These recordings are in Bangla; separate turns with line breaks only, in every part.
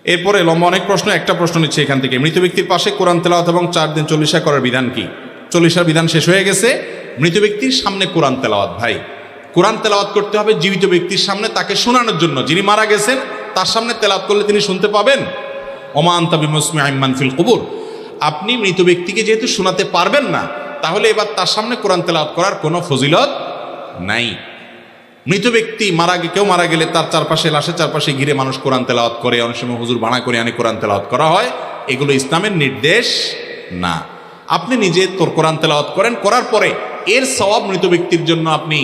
এরপরে লম্বা অনেক প্রশ্ন, একটা প্রশ্ন নিচ্ছে এখান থেকে। মৃত ব্যক্তির পাশে কোরআন তেলাওয়াত এবং 4 দিন চল্লিশা করার বিধান কি? চল্লিশার বিধান শেষ হয়ে গেছে, মৃত ব্যক্তির সামনে কোরআন তেলাওয়াত। ভাই, কোরআন তেলাওয়াত করতে হবে জীবিত ব্যক্তির সামনে, তাকে শোনানোর জন্য। যিনি মারা গেছেন তার সামনে তেলাওয়াত করলে তিনি শুনতে পাবেন। ওমা আনতা বিমুসমিইন মান ফিল কুবুর। আপনি মৃত ব্যক্তিকে যেহেতু শোনাতে পারবেন না, তাহলে এবার তার সামনে কোরআন তেলাওয়াত করার কোনো ফজিলত নাই। মৃত ব্যক্তি কেউ মারা গেলে তার চারপাশে, লাশের চারপাশে ঘিরে মানুষ কোরআন তেলাওয়াত করে, অনেক সময় হুজুর ভাড়া করে আনে কোরআন তেলাওয়াত করা হয়। এগুলো ইসলামের নির্দেশ না। আপনি নিজে তোর কোরআন তেলাওয়াত করেন, করার পরে এর সওয়াব মৃত ব্যক্তির জন্য আপনি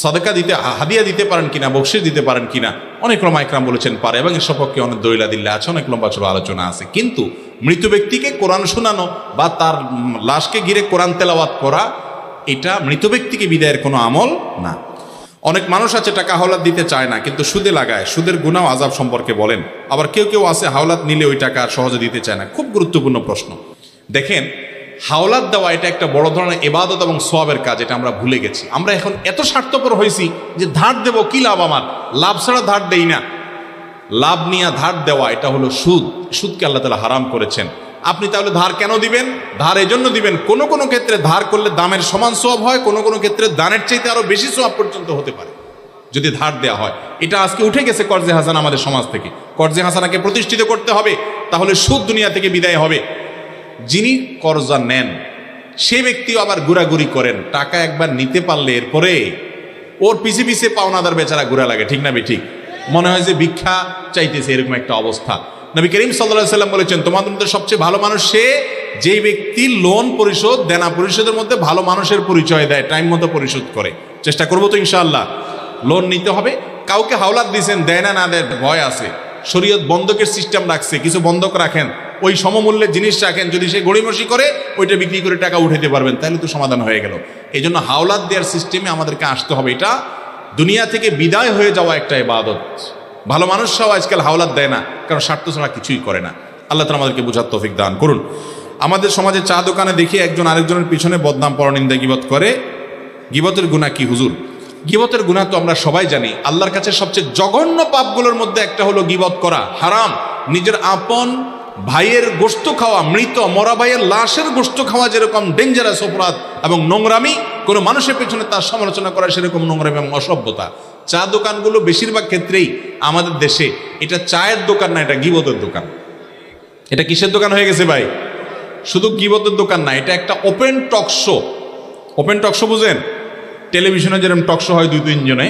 সাদাকা দিতে, হাদিয়া দিতে পারেন কিনা, বকশিশ দিতে পারেন কিনা, অনেক ওলামা ইকরাম বলেছেন পারে, এবং এর সপক্ষে অনেক দলিল আদিল্লা আছে, অনেক লম্বা চড়া আলোচনা আছে। কিন্তু মৃত ব্যক্তিকে কোরআন শোনানো বা তার লাশকে ঘিরে কোরআন তেলাওয়াত করা, এটা মৃত ব্যক্তিকে বিদায়ের কোনো আমল না। অনেক মানুষ আছে টাকা হাওলাত দিতে চায় না, কিন্তু সুদে লাগায়। সুদের গুনাহ আযাব সম্পর্কে বলেন। আবার কেউ কেউ আছে হাওলাত নিলে ওই টাকা সহজে দিতে চায় না। খুব গুরুত্বপূর্ণ প্রশ্ন। দেখেন, হাওলাত দেওয়া এটা একটা বড় ধরনের ইবাদত এবং সওয়াবের কাজ, এটা আমরা ভুলে গেছি। আমরা এখন এত স্বার্থপর হয়েছি যে ধার দেব, কি লাভ আমার? লাভ ছাড়া ধার দেই না। লাভ নিয়ে ধার দেওয়া এটা হলো সুদ। সুদকে আল্লাহ তাআলা হারাম করেছেন। আপনি তাহলে ধার কেন দিবেন? ধার এজন্য দিবেন, কোনো কোনো ক্ষেত্রে ধার করলে দামের সমান সওয়াব হয়, কোনো কোনো ক্ষেত্রে দানের চাইতে আরো বেশি সওয়াব পর্যন্ত হতে পারে যদি ধার দেওয়া হয়। এটা আজকে উঠে গেছে কর্জে হাসানা আমাদের সমাজ থেকে। কর্জে হাসানাকে প্রতিষ্ঠিত করতে হবে, তাহলে সুদ দুনিয়া থেকে বিদায় হবে। যিনি কর্জা নেন সে ব্যক্তিও আবার ঘোরাঘুরি করেন। টাকা একবার নিতে পারলে এরপরে ওর পিছে পিছে পাওনাদার বেচারা ঘুরা লাগে, ঠিক না ঠিক? মনে হয় যে ভিক্ষা চাইতেছে, এরকম একটা অবস্থা। নবী করিম সাল্লাল্লাহু আলাইহি সাল্লাম বলেছেন, তোমাদের মধ্যে সবচেয়ে ভালো মানুষ সে যে ব্যক্তি লোন পরিশোধ, দেনা পরিশোধের মধ্যে ভালো মানুষের পরিচয় দেয়, টাইম মতো পরিশোধ করে। চেষ্টা করবো তো ইনশাআল্লাহ। লোন নিতে হবে। কাউকে হাওলাত দিয়েছেন, দেয় না দেয় ভয় আছে, শরীয়ত বন্ধকের সিস্টেম রাখছে, কিছু বন্ধক রাখেন, ওই সমমূল্যের জিনিস রাখেন, যদি সে গড়িমসি করে ওইটা বিক্রি করে টাকা উঠাতে পারবেন, তাহলে তো সমাধান হয়ে গেল। এই জন্য হাওলাত দেওয়ার সিস্টেমে আমাদেরকে আসতে হবে। এটা দুনিয়া থেকে বিদায় হয়ে যাওয়া একটা ইবাদত। ভালো মানুষরাও আজকাল হাওলাত দেয় না, কারণ স্বার্থ ছাড়া কিছুই করে না। আল্লাহ তাআলা আমাদেরকে বুঝার তৌফিক দান করুন। আমাদের সমাজে চা দোকানে দেখি একজন আরেকজনের পিছনে বদনাম, পরনিন্দা, গীবত করে। গীবতের গুনাহ কি হুজুর? গীবতের গুনাহ তো আমরা সবাই জানি। আল্লাহর কাছে সবচেয়ে জঘন্য পাপগুলোর মধ্যে একটা হলো গীবত করা, হারাম। নিজের আপন ভাইয়ের গোশত খাওয়া, মৃত মরা ভাইয়ের লাশের গোশত খাওয়া যেরকম ডেঞ্জারাস অপরাধ এবং নোংরামি, কোনো মানুষের পেছনে তার সমালোচনা করা সেরকম নোংরামি এবং অসভ্যতা। চা দোকানগুলো বেশিরভাগ ক্ষেত্রেই আমাদের দেশে এটা চায়ের দোকান না, এটা গীবতের দোকান। এটা কিসের দোকান হয়ে গেছে ভাই? শুধু গীবতের দোকান না, এটা একটা open talk show. Open talk show বুঝেন? টেলিভিশনে যেরকম টক শো হয় 2-3 জনে,